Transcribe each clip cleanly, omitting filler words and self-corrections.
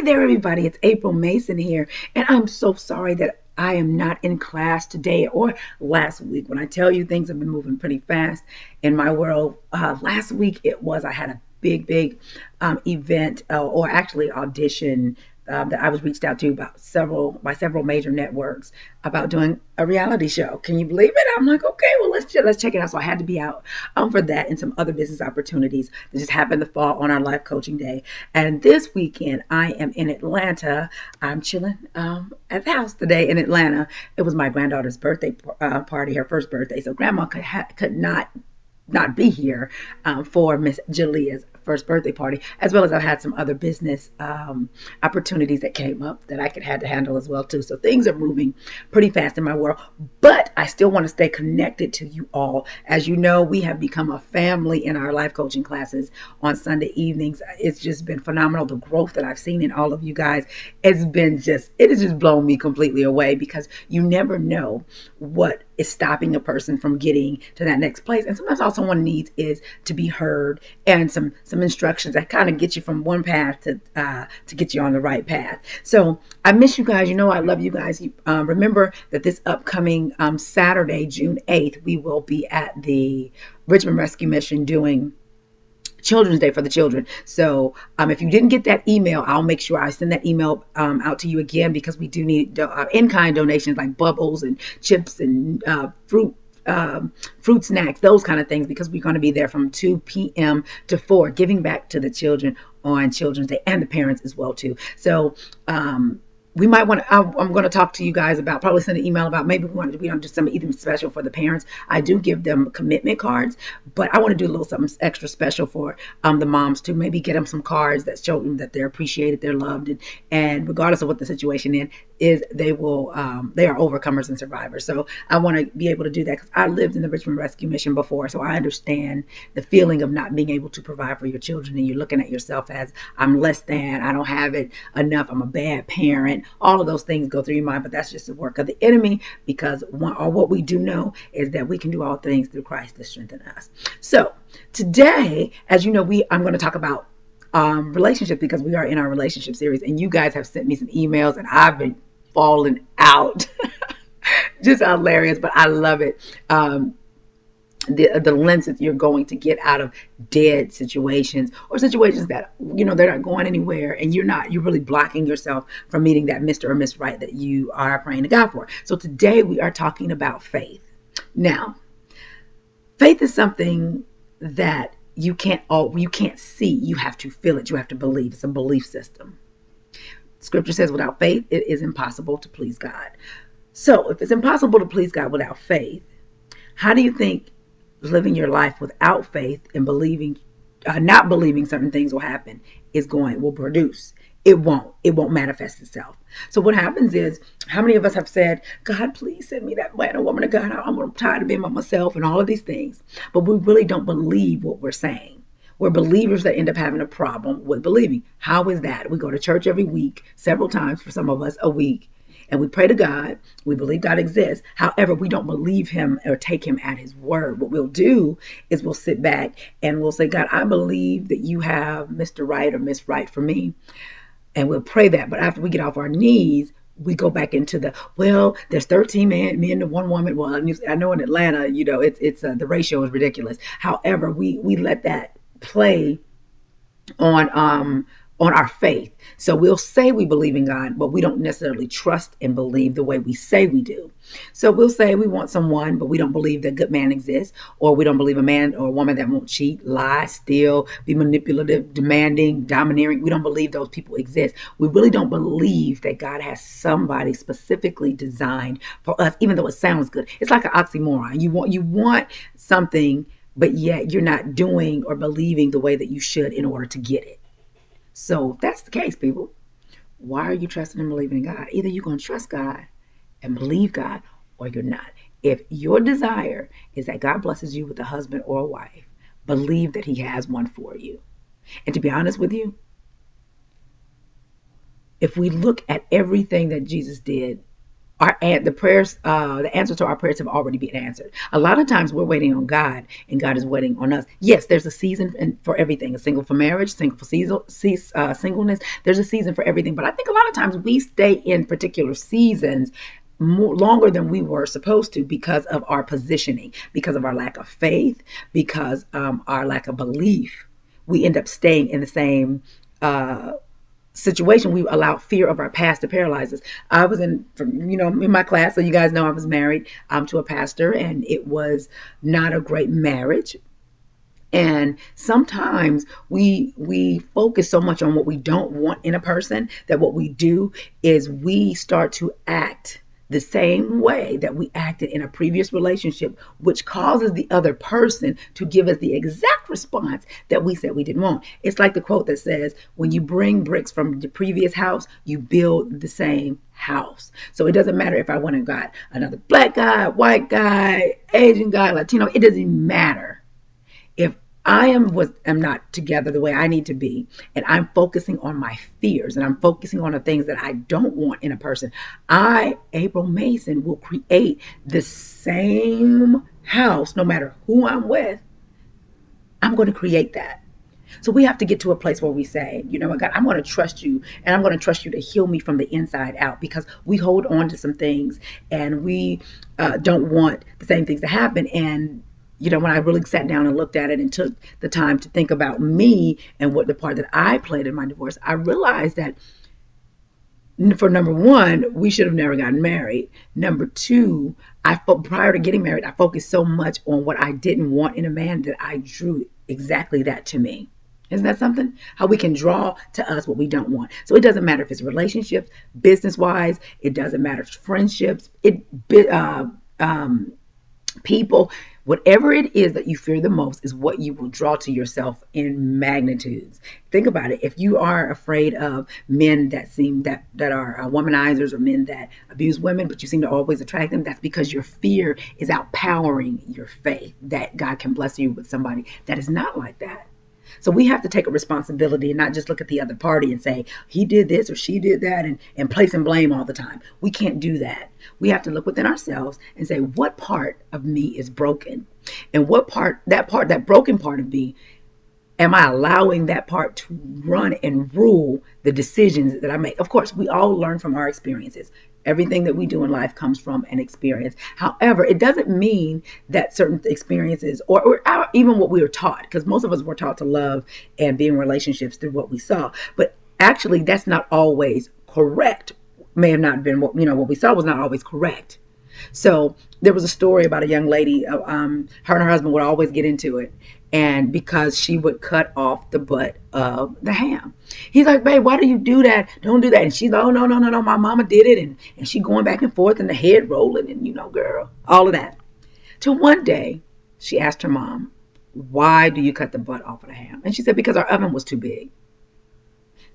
there, everybody. It's April Mason here, and I'm so sorry that I am not in class today or last week. When I tell you things have been moving pretty fast in my world, last week I had a big event or actually audition that I was reached out to by several major networks about doing a reality show. Can you believe it? I'm like, okay, well let's check it out. So I had to be out for that and some other business opportunities that just happened to fall on our life coaching day. And this weekend I am in Atlanta. I'm chilling at the house today in Atlanta. It was my granddaughter's birthday party, her first birthday. So grandma could not be here for Miss Jalea's first birthday party, as well as I've had some other business opportunities that came up that had to handle as well too. So things are moving pretty fast in my world, but I still want to stay connected to you all. As you know, we have become a family in our life coaching classes on Sunday evenings. It's just been phenomenal. The growth that I've seen in all of you guys it has just blown me completely away, because you never know what is stopping a person from getting to that next place. And sometimes all someone needs is to be heard and some instructions that kind of get you from one path to get you on the right path. So I miss you guys. You know I love you guys. Remember that this upcoming Saturday, June 8th, we will be at the Richmond Rescue Mission doing Children's Day for the children. So if you didn't get that email, I'll make sure I send that email out to you again, because we do need in-kind donations like bubbles and chips and fruit snacks, those kind of things, because we're going to be there from 2 p.m. to 4, giving back to the children on Children's Day, and the parents as well too. So we might want to, I'm going to talk to you guys about, probably send an email about, maybe we want to do something special for the parents. I do give them commitment cards, but I want to do a little something extra special for the moms too. Maybe get them some cards that show them that they're appreciated, they're loved, and regardless of what the situation is, they are overcomers and survivors. So I want to be able to do that, because I lived in the Richmond Rescue Mission before, so I understand the feeling of not being able to provide for your children, and you're looking at yourself as, I'm less than, I don't have it enough, I'm a bad parent. All of those things go through your mind, but that's just the work of the enemy, because what we do know is that we can do all things through Christ that strengthen us. So today, as you know, I'm going to talk about relationships, because we are in our relationship series, and you guys have sent me some emails, and I've been falling out. Just hilarious, but I love it. The lens that you're going to get out of dead situations, or situations that they're not going anywhere, and you're really blocking yourself from meeting that Mr. or Miss Right that you are praying to God for. So today we are talking about faith. Now, faith is something that you can't see. You have to feel it. You have to believe. It's a belief system. Scripture says without faith it is impossible to please God. So if it's impossible to please God without faith, how do you think living your life without faith and not believing certain things will happen will produce? It won't manifest itself. So what happens is, how many of us have said, God, please send me that man or woman of God. I'm tired of being by myself and all of these things. But we really don't believe what we're saying. We're believers that end up having a problem with believing. How is that? We go to church every week, several times for some of us a week, and we pray to God. We believe God exists. However, we don't believe him or take him at his word. What we'll do is we'll sit back and we'll say, God, I believe that you have Mr. Right or Miss Right for me. And we'll pray that. But after we get off our knees, we go back into there's 13 men to one woman. Well, I know in Atlanta, it's the ratio is ridiculous. However, we let that play on our faith. So we'll say we believe in God, but we don't necessarily trust and believe the way we say we do. So we'll say we want someone, but we don't believe that good man exists, or we don't believe a man or a woman that won't cheat, lie, steal, be manipulative, demanding, domineering. We don't believe those people exist. We really don't believe that God has somebody specifically designed for us, even though it sounds good. It's like an oxymoron. You want something, but yet you're not doing or believing the way that you should in order to get it. So if that's the case, people, why are you trusting and believing in God? Either you're going to trust God and believe God, or you're not. If your desire is that God blesses you with a husband or a wife, believe that he has one for you. And to be honest with you, if we look at everything that Jesus did, the prayers, the answer to our prayers have already been answered. A lot of times we're waiting on God, and God is waiting on us. Yes, there's a season for everything. A single for marriage, single for singleness. There's a season for everything. But I think a lot of times we stay in particular seasons longer than we were supposed to because of our positioning, because of our lack of faith, because our lack of belief. We end up staying in the same situation. We allow fear of our past to paralyze us. I was in my class, so you guys know I was married to a pastor, and it was not a great marriage. And sometimes we focus so much on what we don't want in a person that what we do is we start to act the same way that we acted in a previous relationship, which causes the other person to give us the exact response that we said we didn't want. It's like the quote that says, when you bring bricks from the previous house, you build the same house. So it doesn't matter if I went and got another black guy, white guy, Asian guy, Latino, it doesn't matter. If I am not together the way I need to be, and I'm focusing on my fears, and I'm focusing on the things that I don't want in a person, April Mason, will create the same house no matter who I'm with. I'm going to create that. So we have to get to a place where we say, you know what, God, I'm going to trust you, and I'm going to trust you to heal me from the inside out, because we hold on to some things, and we don't want the same things to happen. And when I really sat down and looked at it and took the time to think about me and what the part that I played in my divorce, I realized that for number one, we should have never gotten married. Number two, prior to getting married, I focused so much on what I didn't want in a man that I drew exactly that to me. Isn't that something? How we can draw to us what we don't want. So it doesn't matter if it's relationships, business-wise. It doesn't matter if it's friendships. People, whatever it is that you fear the most is what you will draw to yourself in magnitudes. Think about it. If you are afraid of men that are womanizers, or men that abuse women, but you seem to always attract them, that's because your fear is outpowering your faith that God can bless you with somebody that is not like that. So we have to take a responsibility and not just look at the other party and say, he did this or she did that, and placing blame all the time. We can't do that. We have to look within ourselves and say, what part of me is broken? And that broken part of me, am I allowing that part to run and rule the decisions that I make? Of course, we all learn from our experiences. Everything that we do in life comes from an experience. However, it doesn't mean that certain experiences or even what we were taught, because most of us were taught to love and be in relationships through what we saw. But actually, that's not always correct. May have not been what we saw was not always correct. So there was a story about a young lady. Her and her husband would always get into it, and because she would cut off the butt of the ham. He's like, babe, why do you do that? Don't do that. And she's like, oh, no, my mama did it. And she going back and forth and the head rolling and, girl, all of that. Till one day, she asked her mom, why do you cut the butt off of the ham? And she said, because our oven was too big.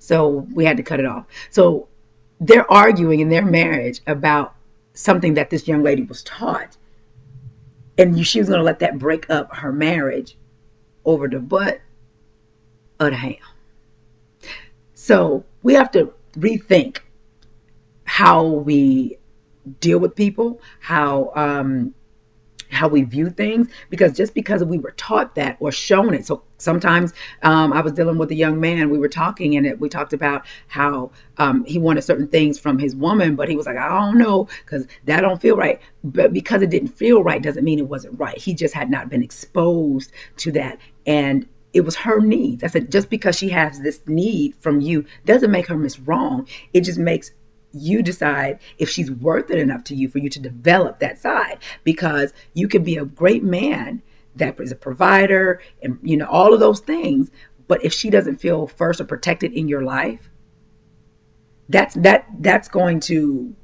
So we had to cut it off. So they're arguing in their marriage about something that this young lady was taught. And she was going to let that break up her marriage over the butt of the ham. So we have to rethink how we deal with people, how we view things, because just because we were taught that or shown it. So sometimes I was dealing with a young man. We were talking, and we talked about how he wanted certain things from his woman, but he was like, I don't know, because that don't feel right. But because it didn't feel right doesn't mean it wasn't right. He just had not been exposed to that. And it was her needs. I said, just because she has this need from you doesn't make her miss wrong. It just makes you decide if she's worth it enough to you for you to develop that side, because you can be a great man that is a provider and all of those things, but if she doesn't feel first or protected in your life, that's going to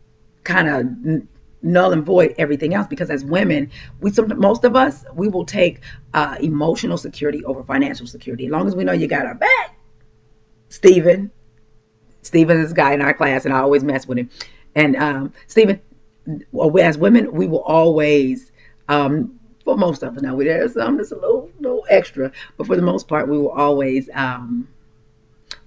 kind of null and void everything else. Because as women, most of us, we will take emotional security over financial security. As long as we know you got our back. Stephen is this guy in our class, and I always mess with him. And Stephen, as women, we will always, for most of us, now there's some that's a little extra, but for the most part, we will always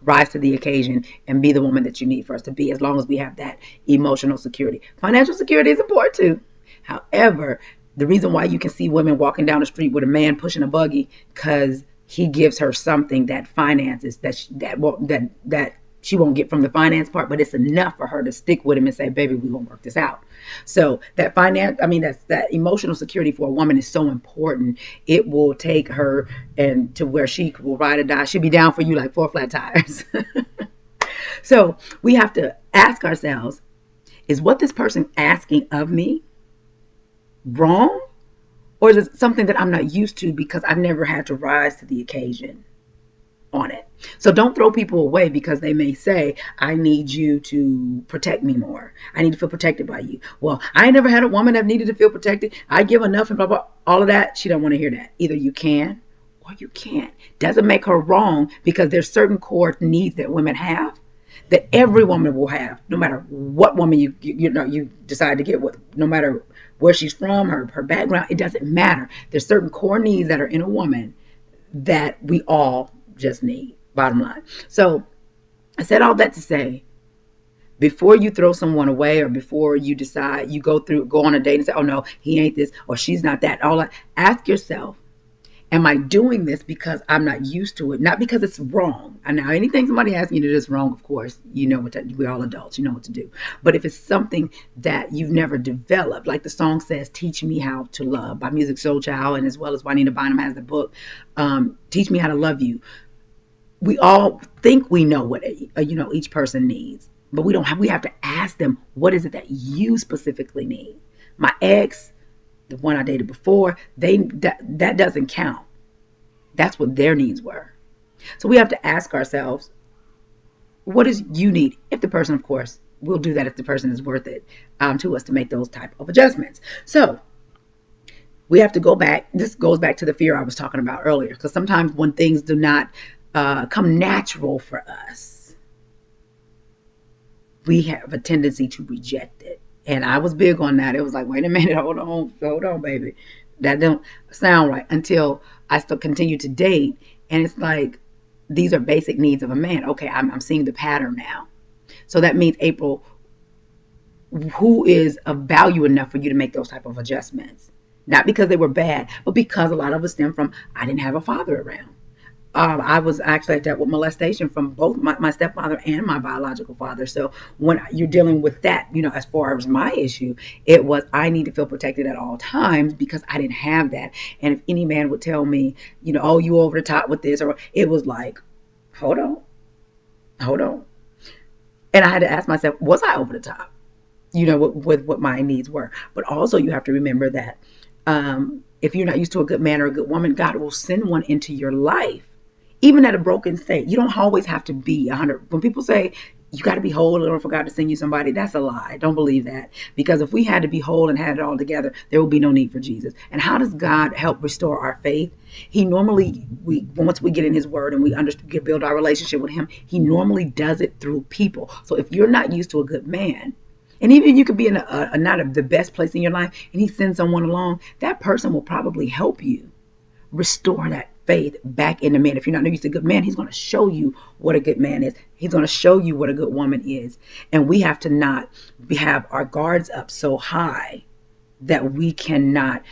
rise to the occasion and be the woman that you need for us to be, as long as we have that emotional security. Financial security is important too. However, the reason why you can see women walking down the street with a man pushing a buggy, because he gives her something that finances that she won't get from the finance part, but it's enough for her to stick with him and say, baby, we're gonna work this out. So that emotional security for a woman is so important. It will take her and to where she will ride or die. She'll be down for you like 4 flat tires. So we have to ask ourselves, is what this person asking of me wrong? Or is it something that I'm not used to because I've never had to rise to the occasion on it? So don't throw people away because they may say, I need you to protect me more. I need to feel protected by you. Well, I ain't never had a woman that needed to feel protected. I give enough and blah, blah, all of that. She don't want to hear that. Either you can or you can't. Doesn't make her wrong, because there's certain core needs that women have that every woman will have, no matter what woman you decide to get with, no matter where she's from, her background, it doesn't matter. There's certain core needs that are in a woman that we all just need, bottom line. So I said all that to say, before you throw someone away, or before you decide you go on a date and say, oh no, he ain't this or she's not that, all that, ask yourself, am I doing this because I'm not used to it? Not because it's wrong. And now anything somebody asks you to do is wrong, of course, you know what we're all adults, you know what to do. But if it's something that you've never developed, like the song says, Teach Me How to Love by Musiq Soulchild, and as well as Juanita Bynum has the book, Teach Me How to Love You. We all think we know what each person needs, but we don't have. We have to ask them, what is it that you specifically need? My ex, the one I dated before, that doesn't count. That's what their needs were. So we have to ask ourselves, what is you need? If the person, of course, we'll do that if the person is worth it to us to make those type of adjustments. So we have to go back. This goes back to the fear I was talking about earlier, because sometimes when things do not come natural for us, we have a tendency to reject it. And I was big on that. It was like, wait a minute, hold on, baby. That don't sound right, until I still continue to date. And it's like, these are basic needs of a man. Okay, I'm seeing the pattern now. So that means, April, who is of value enough for you to make those type of adjustments? Not because they were bad, but because a lot of us stem from, I didn't have a father around. I was actually dealt with molestation from both my stepfather and my biological father. So when you're dealing with that, as far as my issue, it was, I need to feel protected at all times because I didn't have that. And if any man would tell me, oh, you over the top with this, or it was like, hold on. And I had to ask myself, was I over the top? With what my needs were. But also you have to remember that if you're not used to a good man or a good woman, God will send one into your life. Even at a broken state, you don't always have to be 100. When people say you got to be whole in order for God to send you somebody, that's a lie. Don't believe that. Because if we had to be whole and had it all together, there will be no need for Jesus. And how does God help restore our faith? He normally, once we get in his word and we build our relationship with him, he normally does it through people. So if you're not used to a good man, and even you could be in not the best place in your life, and he sends someone along, that person will probably help you restore that faith back in the man. If you're not used to a good man, he's going to show you what a good man is. He's going to show you what a good woman is. And we have to not have our guards up so high that we cannot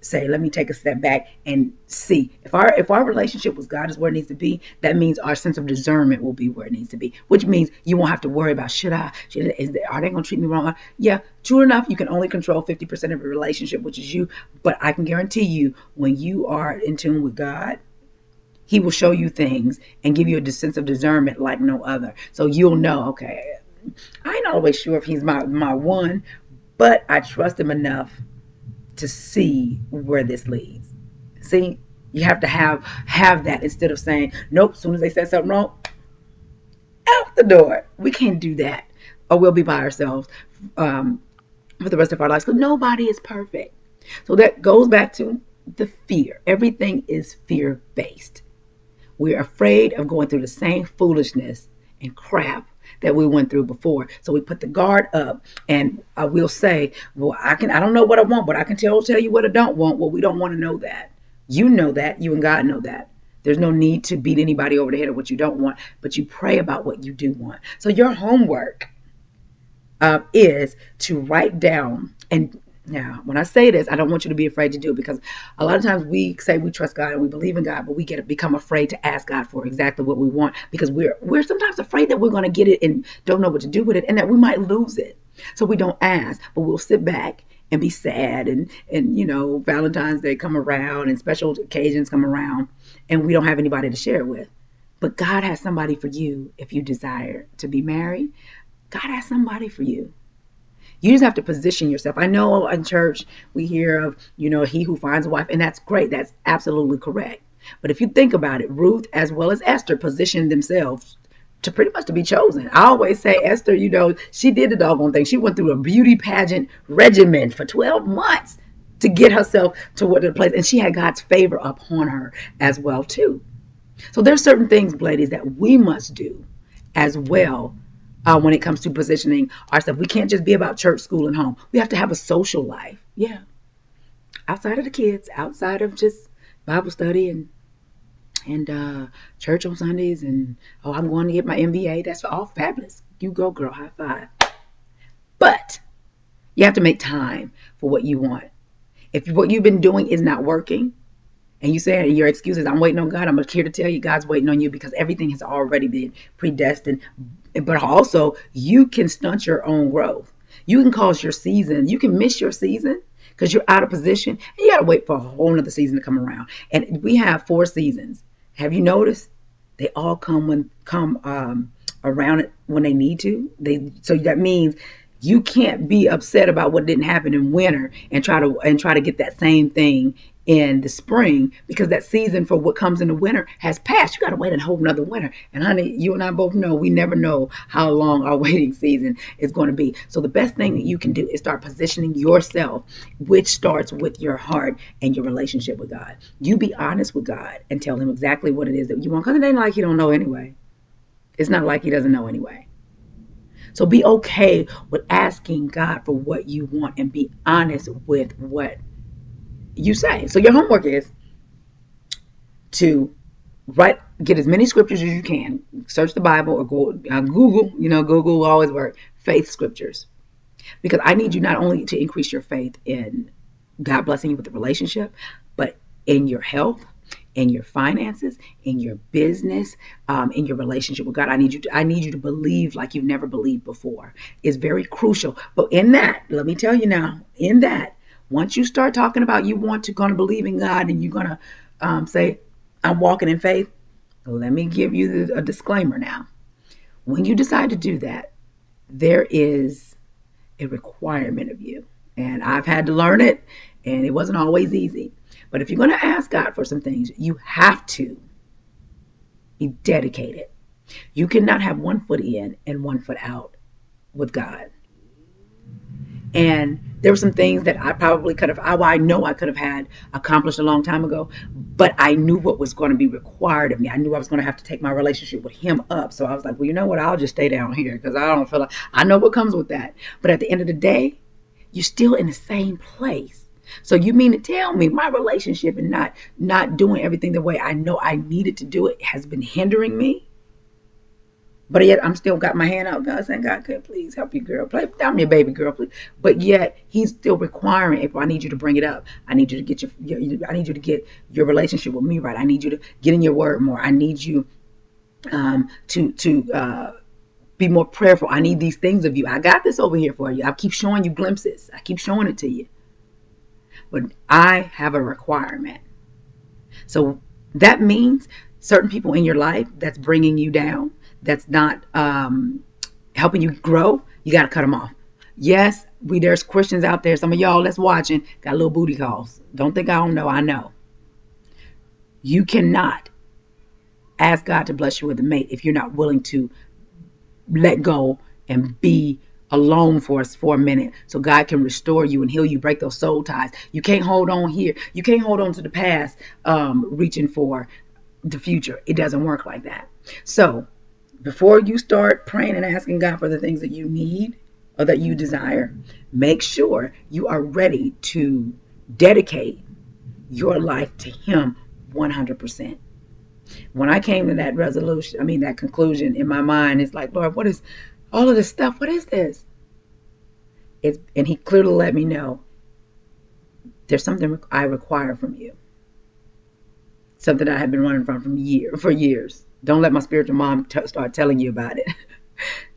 say, let me take a step back and see. If our relationship with God is where it needs to be, that means our sense of discernment will be where it needs to be, which means you won't have to worry about, are they going to treat me wrong? Yeah, true enough, you can only control 50% of your relationship, which is you. But I can guarantee you, when you are in tune with God, he will show you things and give you a sense of discernment like no other. So you'll know, okay, I ain't always sure if he's my one, but I trust him enough to see where this leads. See, you have to have that, instead of saying, nope, as soon as they said something wrong, out the door. We can't do that, or we'll be by ourselves for the rest of our lives, because nobody is perfect. So that goes back to the fear. Everything is fear-based. We're afraid of going through the same foolishness and crap that we went through before. So we put the guard up, and we'll say, well, I don't know what I want, but I can tell you what I don't want. Well, we don't want to know that. You know that. You and God know that. There's no need to beat anybody over the head of what you don't want, but you pray about what you do want. So your homework is to write down. And now, when I say this, I don't want you to be afraid to do it, because a lot of times we say we trust God and we believe in God, but we become afraid to ask God for exactly what we want, because we're sometimes afraid that we're going to get it and don't know what to do with it, and that we might lose it. So we don't ask, but we'll sit back and be sad, and Valentine's Day come around and special occasions come around, and we don't have anybody to share it with. But God has somebody for you. If you desire to be married, God has somebody for you. You just have to position yourself. I know in church we hear of, he who finds a wife, and that's great. That's absolutely correct. But if you think about it, Ruth as well as Esther positioned themselves to pretty much to be chosen. I always say Esther, she did the doggone thing. She went through a beauty pageant regimen for 12 months to get herself to what the place, and she had God's favor upon her as well too. So there's certain things, ladies, that we must do as well. When it comes to positioning ourselves, we can't just be about church, school, and home. We have to have a social life. Yeah. Outside of the kids, outside of just Bible study and church on Sundays, and I'm going to get my MBA. That's all fabulous. You go, girl. High five. But you have to make time for what you want. If what you've been doing is not working, and you say your excuses, I'm waiting on God, I'm here to tell you God's waiting on you, because everything has already been predestined. But also, you can stunt your own growth. You can cause your season. You can miss your season because you're out of position. And you got to wait for a whole nother season to come around. And we have 4 seasons. Have you noticed? They all come around it when they need to. So that means you can't be upset about what didn't happen in winter and try to get that same thing in the spring, because that season for what comes in the winter has passed. You got to wait a whole nother winter. And honey, you and I both know we never know how long our waiting season is going to be. So the best thing that you can do is start positioning yourself, which starts with your heart and your relationship with God. You be honest with God and tell him exactly what it is that you want, because it ain't like he don't know anyway. It's not like he doesn't know anyway. So be okay with asking God for what you want and be honest with what you say. So your homework is to get as many scriptures as you can. Search the Bible or go Google. Google will always work. Faith scriptures, because I need you not only to increase your faith in God blessing you with the relationship, but in your health, in your finances, in your business, in your relationship with God. I need you to believe like you've never believed before. It's very crucial. But in that, let me tell you now, once you start talking about going to believe in God, and you're going to say, I'm walking in faith, let me give you a disclaimer now. When you decide to do that, there is a requirement of you. And I've had to learn it, and it wasn't always easy. But if you're going to ask God for some things, you have to be dedicated. You cannot have one foot in and one foot out with God. And there were some things that I probably could have, I know I could have had accomplished a long time ago, but I knew what was going to be required of me. I knew I was going to have to take my relationship with him up. So I was like, well, you know what? I'll just stay down here, because I don't feel like, I know what comes with that. But at the end of the day, you're still in the same place. So you mean to tell me my relationship and not doing everything the way I know I needed to do it has been hindering me? But yet I'm still got my hand out, God, saying, God, could please help you, girl. I'm your baby girl, please. But yet he's still requiring, April, I need you to bring it up. I need you to get I need you to get your relationship with me right. I need you to get in your word more. I need you to be more prayerful. I need these things of you. I got this over here for you. I keep showing you glimpses. I keep showing it to you. But I have a requirement. So that means certain people in your life that's bringing you down, that's not helping you grow, you got to cut them off. Yes, there's Christians out there, some of y'all that's watching, got little booty calls. Don't think I don't know, I know. You cannot ask God to bless you with a mate if you're not willing to let go and be alone for a minute, so God can restore you and heal you, break those soul ties. You can't hold on here. You can't hold on to the past, reaching for the future. It doesn't work like that. So before you start praying and asking God for the things that you need or that you desire, make sure you are ready to dedicate your life to him 100%. When I came to that that conclusion in my mind, it's like, Lord, what is all of this stuff? What is this? And he clearly let me know there's something I require from you. Something I have been running from for years. Don't let my spiritual mom start telling you about it.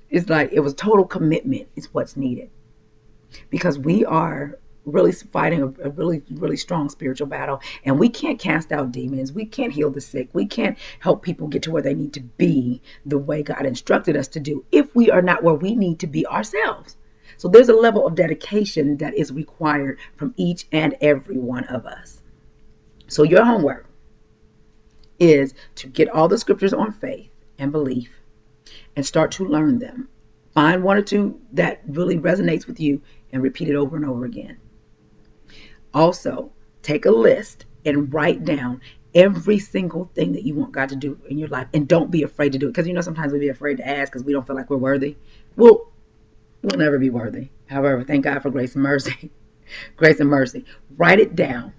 It's like it was total commitment is what's needed, because we are really fighting a really, really strong spiritual battle, and we can't cast out demons. We can't heal the sick. We can't help people get to where they need to be the way God instructed us to do if we are not where we need to be ourselves. So there's a level of dedication that is required from each and every one of us. So your homework is to get all the scriptures on faith and belief and start to learn them. Find one or two that really resonates with you and repeat it over and over again. Also, take a list and write down every single thing that you want God to do in your life, and don't be afraid to do it, because sometimes we be afraid to ask because we don't feel like we're worthy. We'll never be worthy. However, thank God for grace and mercy. Grace and mercy. Write it down.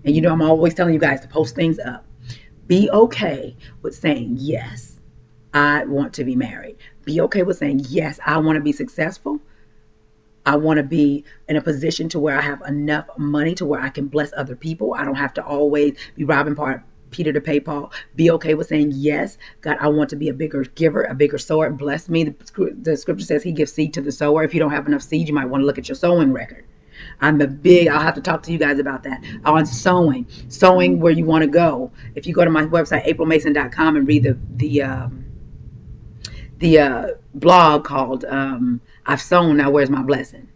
And I'm always telling you guys to post things up. Be okay with saying, yes, I want to be married. Be okay with saying, yes, I want to be successful. I want to be in a position to where I have enough money to where I can bless other people. I don't have to always be robbing Peter to pay Paul. Be okay with saying, yes, God, I want to be a bigger giver, a bigger sower. Bless me. The scripture says he gives seed to the sower. If you don't have enough seed, you might want to look at your sowing record. I'll have to talk to you guys about that. On sowing where you want to go. If you go to my website, aprilmason.com, and read the blog called I've Sown, Now Where's My Blessing?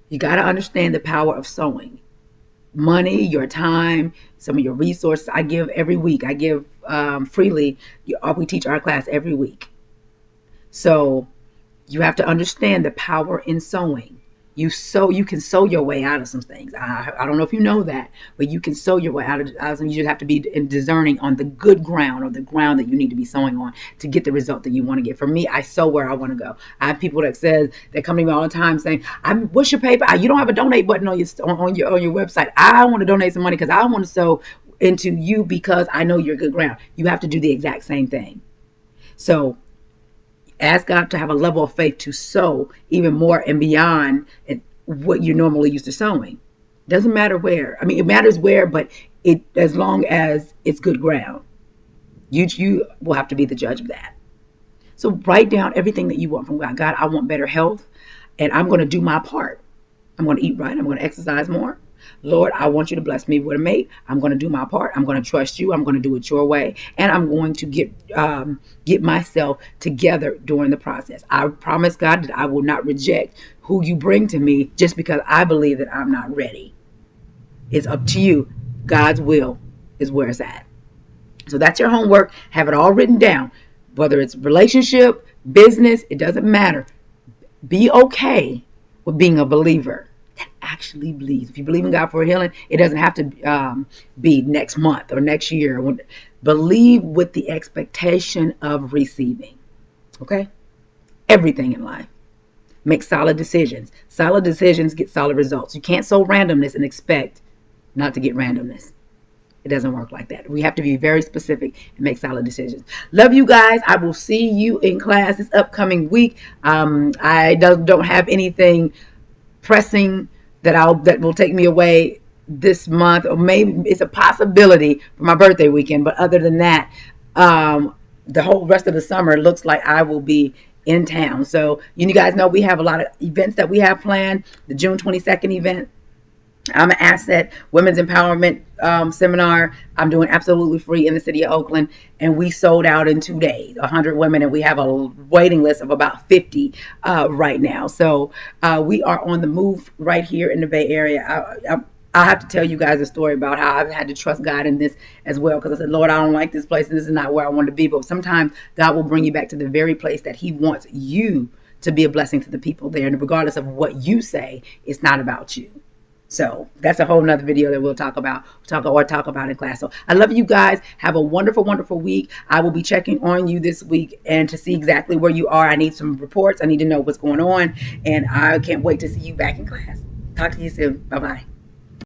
You got to understand the power of sowing. Money, your time, some of your resources. I give every week. I give freely. We teach our class every week. So you have to understand the power in sowing. You can sow your way out of some things. I don't know if you know that, but you can sow your way out of some. You just have to be discerning on the good ground, or the ground that you need to be sowing on to get the result that you want to get. For me, I sow where I want to go. I have people that come to me all the time saying, "What's your PayPal? You don't have a donate button on your website. I want to donate some money because I want to sow into you because I know you're good ground." You have to do the exact same thing. So ask God to have a level of faith to sow even more and beyond what you're normally used to sowing. Doesn't matter where. It matters where, but as long as it's good ground. You will have to be the judge of that. So write down everything that you want from God. God, I want better health, and I'm going to do my part. I'm going to eat right. I'm going to exercise more. Lord, I want you to bless me with a mate. I'm going to do my part. I'm going to trust you. I'm going to do it your way. And I'm going to get myself together during the process. I promise, God, that I will not reject who you bring to me just because I believe that I'm not ready. It's up to you. God's will is where it's at. So that's your homework. Have it all written down. Whether it's relationship, business, it doesn't matter. Be okay with being a believer that actually believes. If you believe in God for healing, it doesn't have to be next month or next year. Believe with the expectation of receiving. Okay? Everything in life. Make solid decisions. Solid decisions get solid results. You can't sow randomness and expect not to get randomness. It doesn't work like that. We have to be very specific and make solid decisions. Love you guys. I will see you in class this upcoming week. I don't have anything pressing that will take me away this month, or maybe it's a possibility for my birthday weekend. But other than that, the whole rest of the summer looks like I will be in town. So you guys know we have a lot of events that we have planned. The June 22nd event, I'm an Asset Women's Empowerment seminar. I'm doing absolutely free in the city of Oakland, and we sold out in 2 days, 100 women, and we have a waiting list of about 50 right now. So we are on the move right here in the Bay Area. I have to tell you guys a story about how I've had to trust God in this as well, because I said, Lord, I don't like this place, and this is not where I want to be. But sometimes God will bring you back to the very place that he wants you to be a blessing to the people there. And regardless of what you say, it's not about you. So that's a whole nother video that we'll talk about in class. So I love you guys. Have a wonderful, wonderful week. I will be checking on you this week and to see exactly where you are. I need some reports. I need to know what's going on. And I can't wait to see you back in class. Talk to you soon. Bye-bye.